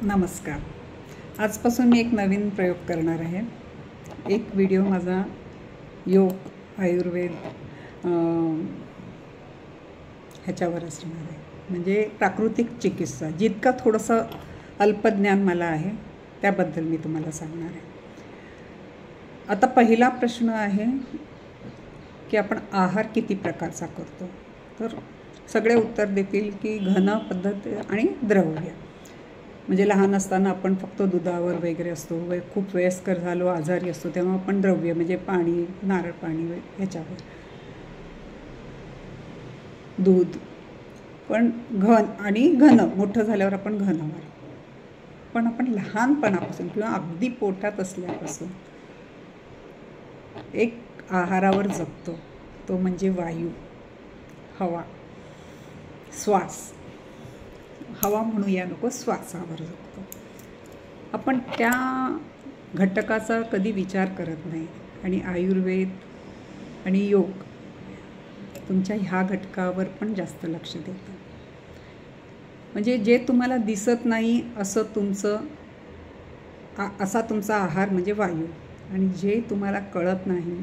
नमस्कार. आजपासून मी एक नवीन प्रयोग करणार आहे. एक व्हिडिओ माझा योग, आयुर्वेद ह्याच्यावर असणार आहे. म्हणजे प्राकृतिक चिकित्सा. जितका थोडंसं अल्पज्ञान मला आहे त्याबद्दल मी तुम्हाला सांगणार आहे. आता पहिला प्रश्न आहे की आपण आहार किती प्रकारचा करतो. तर सगळे उत्तर देतील की घन पद्धत आणि द्रव्य. म्हणजे लहान असताना आपण फक्त दुधावर वगैरे असतो, खूप वयस्कर झालो, आजारी असतो, तेव्हा आपण द्रव्य म्हणजे पाणी, नारळ पाणी ह्याच्यावर, दूध. पण घन मोठं झाल्यावर आपण घनावर. पण आपण लहानपणापासून किंवा अगदी पोटात असल्यापासून एक आहारावर जगतो, तो म्हणजे वायू, हवा, श्वास. हवा म्हणूया नको, श्वासावर जगतो आपण. त्या घटकाचा कधी विचार करत नाही. आणि आयुर्वेद आणि योग तुमच्या ह्या घटकावर पण जास्त लक्ष देतं. म्हणजे जे तुम्हाला दिसत नाही असा तुमचा आहार म्हणजे वायू, आणि जे तुम्हाला कळत नाही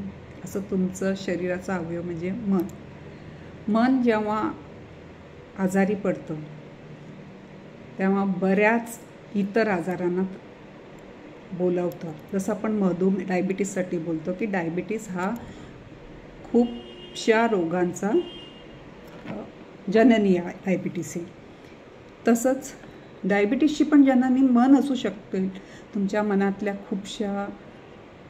असं तुमचं शरीराचा अवयव म्हणजे मन जेव्हा आजारी पडतं तेव्हा बऱ्याच इतर आजारांना बोलावतं. जसं आपण डायबिटीससाठी बोलतो की डायबिटीस हा खूपशा रोगांचा जननी आहे. डायबिटीस ही तसंच डायबिटीसची पण जननी मन असू शकते. तुमच्या मनातल्या खूपशा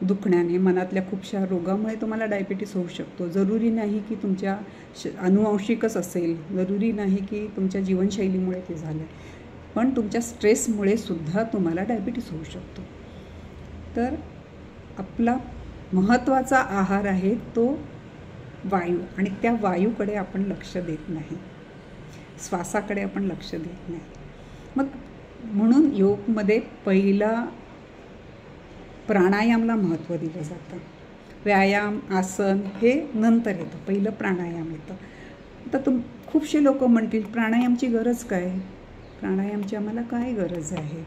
दुखण्याने, मनातल्या खूपशा रोगामुळे तुम्हाला डायबिटीस होऊ शकतो. जरुरी नाही की तुमच्या अनुवंशिकच असेल, जरुरी नाही की तुमच्या जीवनशैलीमुळे ते झालं, पण तुमच्या स्ट्रेसमुळे सुद्धा तुम्हाला डायबिटीस होऊ शकतो. तर आपला महत्त्वाचा आहार आहे तो वायू, आणि त्या वायूकडे आपण लक्ष देत नाही, श्वासाकडे आपण लक्ष देत नाही. मग म्हणून योगमध्ये पहिला प्राणायामला महत्त्व दिलं जातं. व्यायाम, आसन हे नंतर येतं, पहिलं प्राणायाम येतं. आता खूपशे लोक म्हणतील प्राणायामची गरज काय, प्राणायामची आम्हाला काय गरज आहे.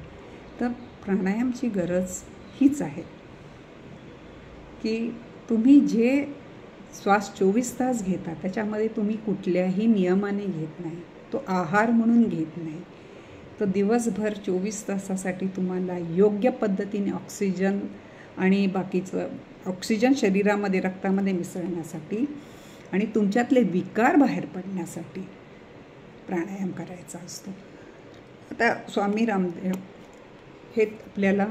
तर प्राणायामची गरज हीच आहे की तुम्ही जे श्वास 24 तास घेता त्याच्यामध्ये तुम्ही कुठल्याही नियमाने घेत नाही, तो आहार म्हणून घेत नाही. तर दिवसभर 24 तासासाठी तुम्हाला योग्य पद्धतीने ऑक्सिजन आणि बाकीचं ऑक्सिजन शरीरामध्ये, रक्तामध्ये मिसळण्यासाठी आणि तुमच्यातले विकार बाहेर पडण्यासाठी प्राणायाम करायचा असतो. आता स्वामी रामदेव हे आपल्याला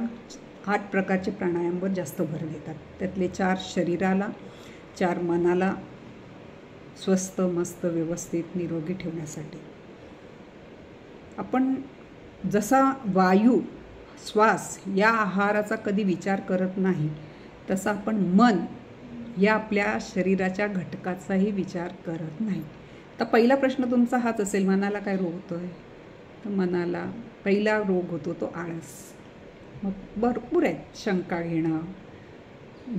8 प्रकारचे प्राणायामवर जास्त भर देतात. त्यातले 4 शरीराला, 4 मनाला स्वस्थ, मस्त, व्यवस्थित, निरोगी ठेवण्यासाठी. आपण जसा वायू, श्वास या आहाराचा कधी विचार करत नाही, तसा आपण मन या आपल्या शरीराच्या घटकाचाही विचार करत नाही. तर पहिला प्रश्न तुमचा हाच असेल, मनाला काय रोग होतो आहे. तर मनाला पहिला रोग होतो तो आळस. मग भरपूर आहेत, शंका घेणं,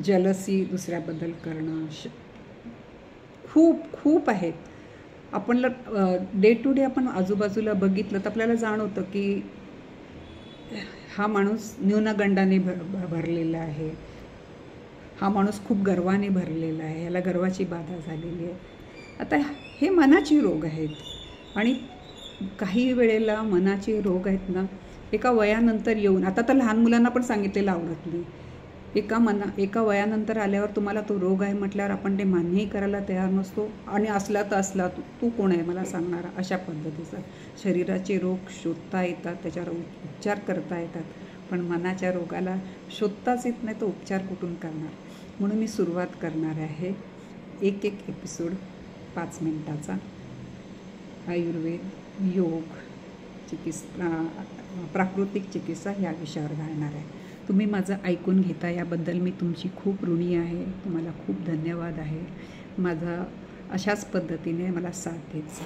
जलसी, दुसऱ्याबद्दल करणं, खूप आहेत. आपण डे टू डे आपण आजूबाजूला बघितलं तर आपल्याला जाणवतं की हा माणूस न्यूनगंडाने भरलेला आहे, हा माणूस खूप गर्वाने भरलेला आहे, याला गर्वाची बाधा झालेली आहे. आता हे मनाचे रोग आहेत. आणि काही वेळेला मनाचे रोग आहेत ना, एका वयानंतर येऊन, आता तर लहान मुलांना पण सांगितलेलं आवडत नाही. एका वयानंतर आल्यावर तुम्हाला तो रोग आहे म्हटल्यावर आपण ते मान्यही करायला तयार नसतो. आणि असला तर असला, तू कोण आहे मला सांगणारा, अशा पद्धतीचा. शरीराचे रोग शोधता येतात, त्याच्यावर उपचार करता येतात, पण मनाच्या रोगाला शोधताच येत नाही, तो उपचार कुठून करणार. म्हणून मी सुरुवात करणार आहे एक एपिसोड 5 मिनिटाचा आयुर्वेद, योग, प्राकृतिक चिकित्सा या विषयावर घालणार आहे. तुम्ही माझं ऐकून घेता याबद्दल मी तुमची खूप ऋणी आहे. तुम्हाला खूप धन्यवाद आहे. माझा अशाच पद्धतीने मला साथ देत जा.